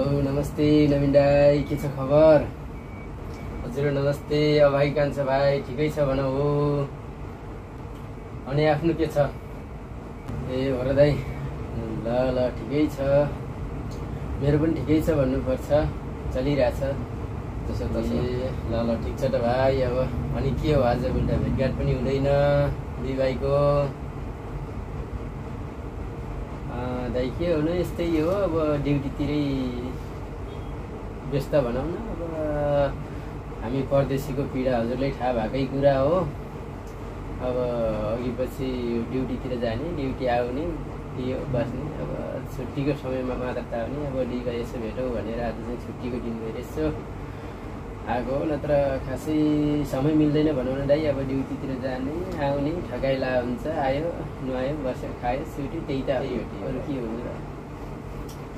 Hello नमस्ते नवीन दाई, के छ खबर? हजुर नमस्ते। भाइ कान्छा भाइ ठिकै छ भन हो। अनि आफ्नो के छ? ए हो र दाई, ल ल ठिकै छ, मेरो पनि ठिकै छ भन्नुपर्छ, चलिरहेछ त्यसो तसो। ल ल ठिक छ त भाइ। अब अनि के हो, आज उल्टा भेटघाट पनि हुँदैन दुई भाइको? दाइ के हुनु, यस्तै हो अब, ड्युटीतिरै व्यस्त भनौँ न। अब हामी परदेशीको पीडा हजुरलाई थाहा भएकै कुरा हो। अब अघि पछि ड्युटीतिर जाने, ड्युटी आउने, के हो बस्ने। अब छुट्टीको समयमा मात्र ताउने। अब दुई भाइ यसो भेटौँ भनेर आज चाहिँ छुट्टीको दिन भएर यसो आएको, नत्र खासै समय मिल्दैन भनौँ न दाइ। अब ड्युटीतिर जाने आउने, ठगाइला हुन्छ, आयो नुहायो बस्यो खायो सुट्यो, त्यही त हो, अरू के हुनु र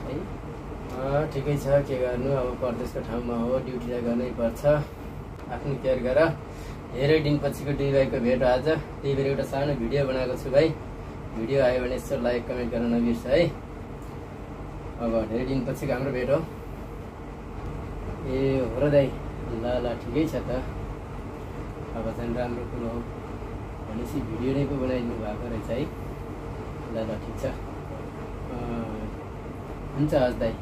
है। ठिकै छ, के गर्नु, अब परदेशको ठाउँमा हो, ड्युटी त गर्नै पर्छ। आफ्नो केयर गर। धेरै दिनपछिको दुई भाइको भेट आज, त्यही भएर एउटा सानो भिडियो बनाएको छु भाइ। भिडियो आयो भने यसो लाइक कमेन्ट गर्न नबिर्स है। अब धेरै दिनपछिको हाम्रो भेट हो। ए हो र दाइ, ल ल ठिकै छ त। अब झन् राम्रो कुरो हो भनेपछि भिडियो नै पो बनाइदिनु भएको रहेछ है। ल ल ठिक छ, हुन्छ हस् दाइ,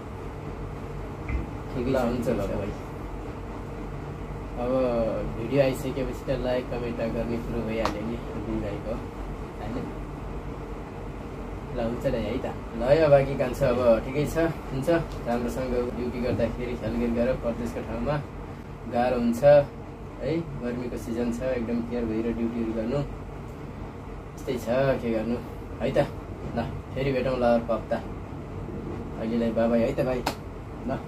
ठिकै छ, हुन्छ ल भाइ। अब भिडियो आइसकेपछि त लाइक कमेन्ट गर्ने कुरो भइहाल्यो नि दुई भाइको होइन। ल हुन्छ दाइ है त। ल है बाँकी कान्छ, अब ठिकै छ, हुन्छ, राम्रोसँग ड्युटी गर्दाखेरि ख्यालगेर गर। परदेशको ठाउँमा गाह्रो हुन्छ है, गर्मीको सिजन छ, एकदम केयर भएर ड्युटीहरू गर्नु, यस्तै छ, के गर्नु है त। ल फेरि भेटौँ ल अर्को हप्ता। अहिलेलाई बाबाई है त भाइ, ल।